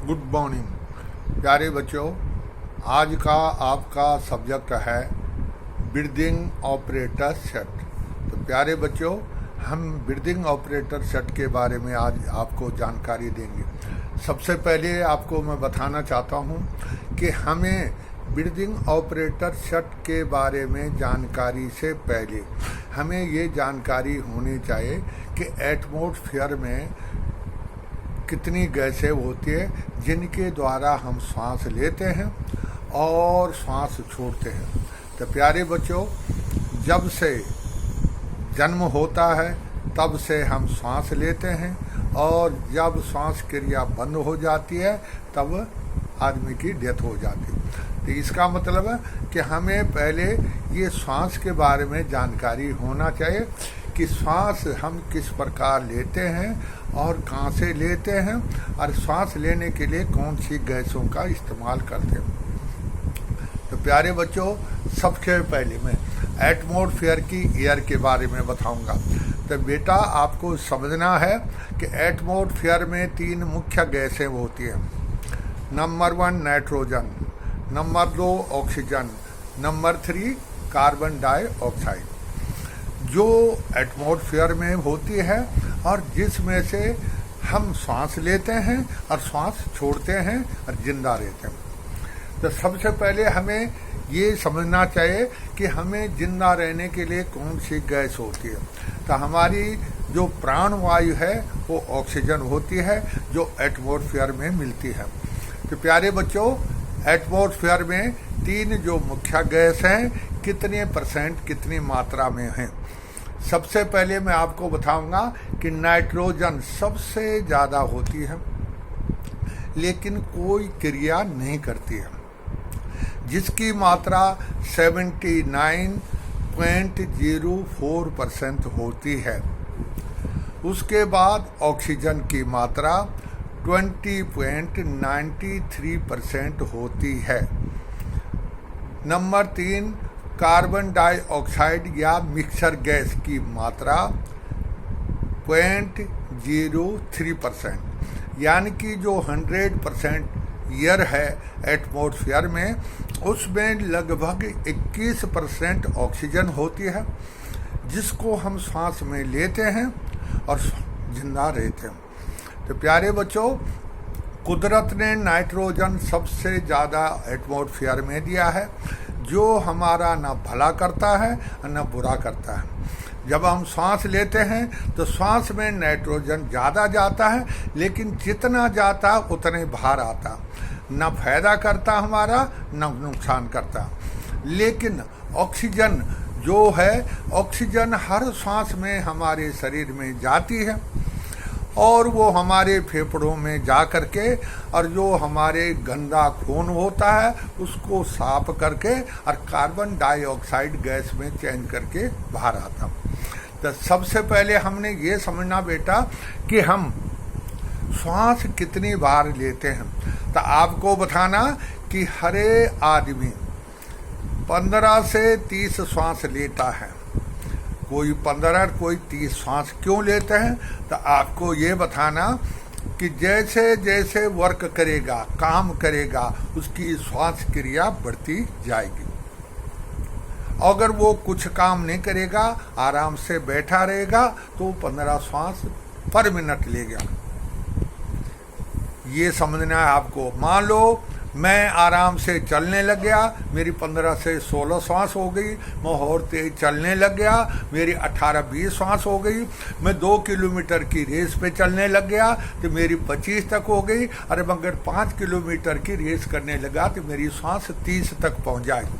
Good morning प्यारे बच्चों। आज का आपका सब्जेक्ट है ब्रीदिंग ऑपरेटर सेट। तो प्यारे बच्चों, हम ब्रीदिंग ऑपरेटर सेट के बारे में आज आपको जानकारी देंगे। सबसे पहले आपको मैं बताना चाहता हूँ कि हमें ब्रीदिंग ऑपरेटर सेट के बारे में जानकारी से पहले हमें ये जानकारी होनी चाहिए कि एटमॉस्फेयर में कितनी गैसें होती है जिनके द्वारा हम सांस लेते हैं और सांस छोड़ते हैं। तो प्यारे बच्चों, जब से जन्म होता है तब से हम सांस लेते हैं और जब सांस क्रिया बंद हो जाती है तब आदमी की डेथ हो जाती है। तो इसका मतलब है कि हमें पहले ये सांस के बारे में जानकारी होना चाहिए कि सांस हम किस प्रकार लेते हैं और कहाँ से लेते हैं और सांस लेने के लिए कौन सी गैसों का इस्तेमाल करते हैं। तो प्यारे बच्चों, सबसे पहले मैं एटमॉस्फेयर की एयर के बारे में बताऊंगा। तो बेटा, आपको समझना है कि एटमॉस्फेयर में 3 मुख्य गैसें होती हैं। Number 1 nitrogen, number 2 oxygen, number 3 carbon dioxide, जो एटमॉस्फेयर में होती है और जिसमें से हम सांस लेते हैं और सांस छोड़ते हैं और जिंदा रहते हैं। तो सबसे पहले हमें ये समझना चाहिए कि हमें जिंदा रहने के लिए कौन सी गैस होती है। तो हमारी जो प्राणवायु है वो ऑक्सीजन होती है, जो एटमॉस्फेयर में मिलती है। तो प्यारे बच्चों, एटमॉस्फेयर में 3 जो मुख्य गैस हैं कितने % कितनी मात्रा में हैं। सबसे पहले मैं आपको बताऊंगा कि नाइट्रोजन सबसे ज़्यादा होती है लेकिन कोई क्रिया नहीं करती है, जिसकी मात्रा 79.04% होती है। उसके बाद ऑक्सीजन की मात्रा 20.93% होती है। नंबर 3 कार्बन डाइऑक्साइड या मिक्सर गैस की मात्रा 0.03%, यानी कि जो 100% एयर है एटमॉस्फेयर में, उसमें लगभग 21% ऑक्सीजन होती है, जिसको हम सांस में लेते हैं और जिंदा रहते हैं। तो प्यारे बच्चों, कुदरत ने नाइट्रोजन सबसे ज़्यादा एटमॉस्फेयर में दिया है, जो हमारा न भला करता है न बुरा करता है। जब हम सांस लेते हैं तो सांस में नाइट्रोजन ज़्यादा जाता है, लेकिन जितना जाता उतने बाहर आता, न फायदा करता हमारा न नुकसान करता। लेकिन ऑक्सीजन जो है, ऑक्सीजन हर सांस में हमारे शरीर में जाती है और वो हमारे फेफड़ों में जा करके और जो हमारे गंदा खून होता है उसको साफ करके और कार्बन डाइऑक्साइड गैस में चेंज करके बाहर आता। तो सबसे पहले हमने ये समझना बेटा कि हम श्वास कितनी बार लेते हैं। तो आपको बताना कि हरे आदमी 15 से 30 श्वास लेता है। कोई 15 कोई 30 श्वास क्यों लेते हैं? तो आपको ये बताना कि जैसे जैसे वर्क करेगा, काम करेगा, उसकी श्वास क्रिया बढ़ती जाएगी। अगर वो कुछ काम नहीं करेगा, आराम से बैठा रहेगा, तो 15 श्वास पर मिनट लेगा। ये समझना है आपको। मान लो मैं आराम से चलने लग गया, मेरी 15 से 16 श्वास हो गई। मैं और तेज चलने लग गया, मेरी 18-20 श्वास हो गई। मैं 2 किलोमीटर की रेस पे चलने लग गया तो मेरी 25 तक हो गई। अरे मगर 5 किलोमीटर की रेस करने लगा तो मेरी श्वास 30 तक पहुंच जाएगी।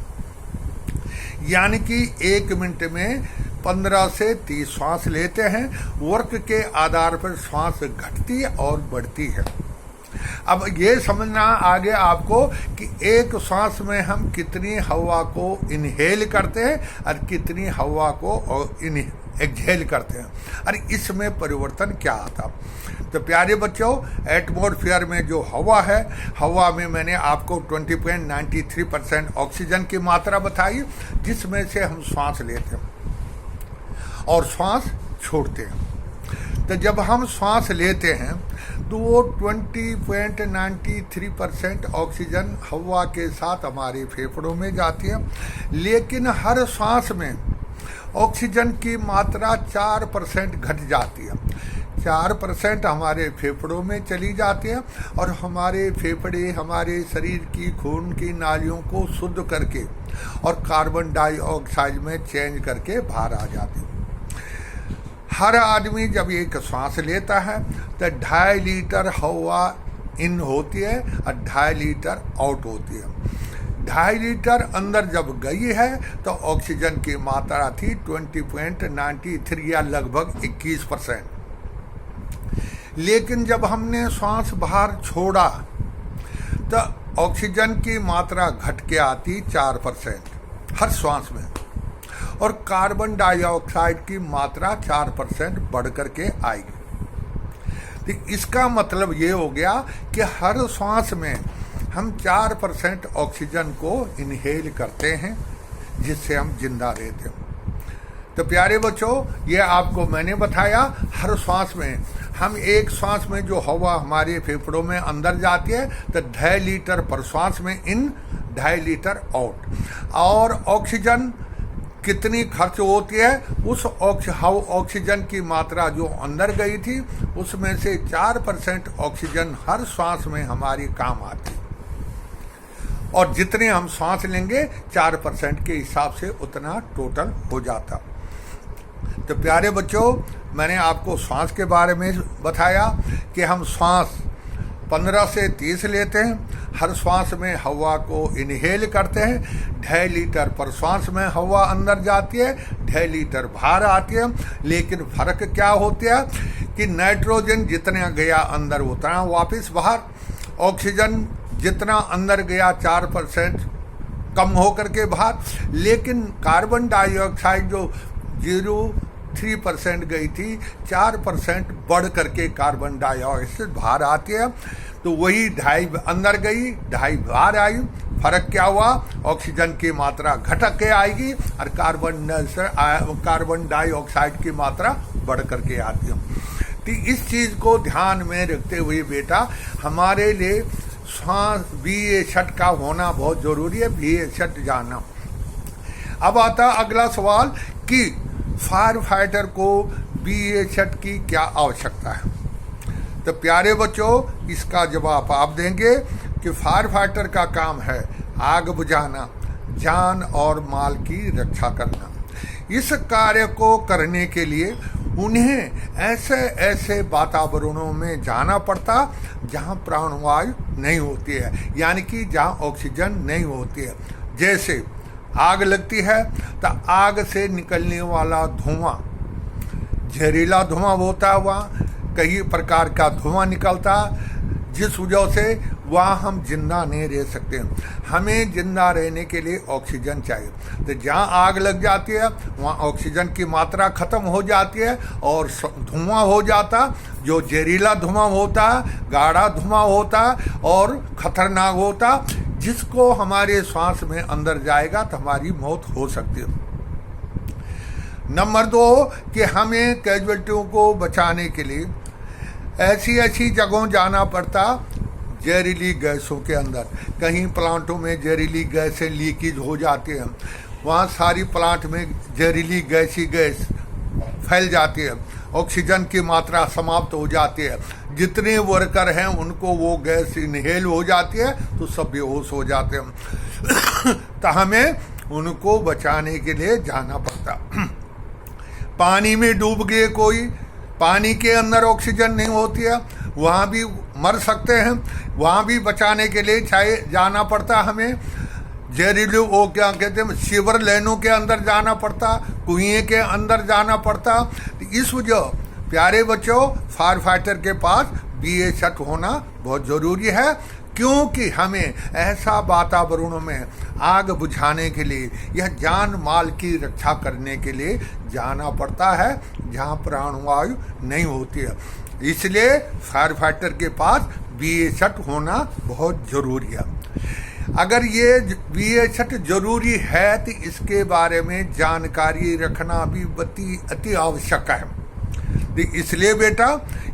यानी कि 1 मिनट में 15 से 30 श्वास लेते हैं। वर्क के आधार पर श्वास घटती और बढ़ती है। अब ये समझना आगे आपको कि एक सांस में हम कितनी हवा को इनहेल करते हैं और कितनी हवा को एक्सहेल करते हैं और इसमें परिवर्तन क्या आता। तो प्यारे बच्चों, एटमॉस्फेयर में जो हवा है, हवा में मैंने आपको 20.93% ऑक्सीजन की मात्रा बताई, जिसमें से हम सांस लेते हैं और सांस छोड़ते हैं। तो जब हम सांस लेते हैं तो 20.93% ऑक्सीजन हवा के साथ हमारे फेफड़ों में जाती है, लेकिन हर सांस में ऑक्सीजन की मात्रा 4% घट जाती है। 4% हमारे फेफड़ों में चली जाती है और हमारे फेफड़े हमारे शरीर की खून की नालियों को शुद्ध करके और कार्बन डाइऑक्साइड में चेंज करके बाहर आ जाती है। हर आदमी जब एक सांस लेता है तो 2.5 लीटर हवा इन होती है और 2.5 लीटर आउट होती है। 2.5 लीटर अंदर जब गई है तो ऑक्सीजन की मात्रा थी 20.93 या लगभग 21%। लेकिन जब हमने सांस बाहर छोड़ा तो ऑक्सीजन की मात्रा घट के आती 4% हर सांस में, और कार्बन डाइऑक्साइड की मात्रा 4% बढ़ करके आएगी। तो इसका मतलब ये हो गया कि हर सांस में हम 4% ऑक्सीजन को इनहेल करते हैं, जिससे हम जिंदा रहते हैं। तो प्यारे बच्चों, ये आपको मैंने बताया, हर सांस में हम एक सांस में जो हवा हमारे फेफड़ों में अंदर जाती है तो 2.5 लीटर पर सांस में इन, 2.5 लीटर आउट। और ऑक्सीजन कितनी खर्च होती है, उस ऑक्सीजन की मात्रा जो अंदर गई थी उसमें से 4% ऑक्सीजन हर सांस में हमारी काम आती, और जितने हम सांस लेंगे 4% के हिसाब से उतना टोटल हो जाता। तो प्यारे बच्चों, मैंने आपको सांस के बारे में बताया कि हम सांस 15 से 30 लेते हैं। हर सांस में हवा को इनहेल करते हैं, 2.5 लीटर पर सांस में हवा अंदर जाती है, 2.5 लीटर बाहर आती है। लेकिन फर्क क्या होता है कि नाइट्रोजन जितना गया अंदर उतना वापस बाहर, ऑक्सीजन जितना अंदर गया 4% कम होकर के बाहर, लेकिन कार्बन डाइऑक्साइड जो 0.3% गई थी, 4% बढ़ करके कार्बन डाइऑक्साइड बाहर आती है। तो वही 2.5 अंदर गई, 2.5 बाहर आई। फर्क क्या हुआ, ऑक्सीजन की मात्रा घटक के आएगी और कार्बन डाइऑक्साइड की मात्रा बढ़ करके आती है। तो इस चीज को ध्यान में रखते हुए बेटा, हमारे लिए सांस BA का होना बहुत जरूरी है, BA जानना। अब आता अगला सवाल कि फायर फाइटर को BA की क्या आवश्यकता है। तो प्यारे बच्चों, इसका जवाब आप देंगे कि फायर फाइटर का काम है आग बुझाना, जान और माल की रक्षा करना। इस कार्य को करने के लिए उन्हें ऐसे ऐसे वातावरणों में जाना पड़ता जहां प्राणवायु नहीं होती है, यानी कि जहां ऑक्सीजन नहीं होती है। जैसे आग लगती है तो आग से निकलने वाला धुआं जहरीला धुआं होता है, वहाँ कई प्रकार का धुआं निकलता, जिस वजह से वहाँ हम जिंदा नहीं रह सकते। हमें जिंदा रहने के लिए ऑक्सीजन चाहिए। तो जहाँ आग लग जाती है वहाँ ऑक्सीजन की मात्रा खत्म हो जाती है और धुआं हो जाता, जो जहरीला धुआं होता, गाढ़ा धुआं होता और खतरनाक होता, जिसको हमारे सांस में अंदर जाएगा तो हमारी मौत हो सकती है। नंबर 2 कि हमें कैजुअल्टियों को बचाने के लिए ऐसी ऐसी जगहों जाना पड़ता जहरीली गैसों के अंदर। कहीं प्लांटों में जहरीली गैसें लीकेज हो जाती हैं, वहाँ सारी प्लांट में जहरीली गैस फैल जाती है, ऑक्सीजन की मात्रा समाप्त हो जाती है। जितने वर्कर हैं उनको वो गैस इनहेल हो जाती है तो सब बेहोश हो जाते हैं। तो हमें उनको बचाने के लिए जाना पड़ता। पानी में डूब गए कोई, पानी के अंदर ऑक्सीजन नहीं होती है, वहाँ भी मर सकते हैं, वहाँ भी बचाने के लिए चाहे जाना पड़ता हमें। जहरीलू वो क्या कहते हैं, सीवर लाइनों के अंदर जाना पड़ता, कुएं के अंदर जाना पड़ता। इस वजह प्यारे बच्चों, फायर फाइटर के पास BA होना बहुत ज़रूरी है, क्योंकि हमें ऐसा वातावरणों में आग बुझाने के लिए या जान माल की रक्षा करने के लिए जाना पड़ता है जहाँ प्राणवायु नहीं होती है। इसलिए फायर फाइटर के पास BA होना बहुत ज़रूरी है। अगर ये BA जरूरी है तो इसके बारे में जानकारी रखना भी अति आवश्यक है। तो इसलिए बेटा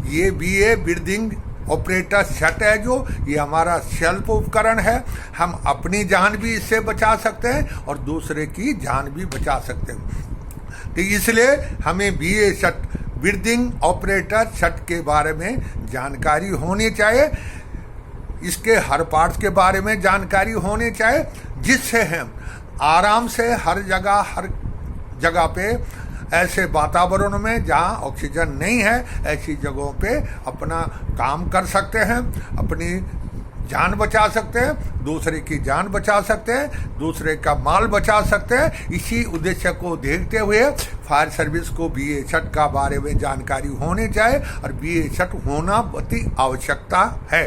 ये BA ब्रीदिंग ऑपरेटर सेट है जो, ये हमारा सेल्फ उपकरण है। हम अपनी जान भी इससे बचा सकते हैं और दूसरे की जान भी बचा सकते हैं। तो इसलिए हमें BA set, breathing operator set के बारे में जानकारी होनी चाहिए। इसके हर पार्ट्स के बारे में जानकारी होनी चाहिए, जिससे हम आराम से हर जगह पे ऐसे वातावरण में जहाँ ऑक्सीजन नहीं है, ऐसी जगहों पे अपना काम कर सकते हैं, अपनी जान बचा सकते हैं, दूसरे की जान बचा सकते हैं, दूसरे का माल बचा सकते हैं। इसी उद्देश्य को देखते हुए फायर सर्विस को BA सेट का बारे में जानकारी होनी चाहिए और BA सेट होना अति आवश्यकता है।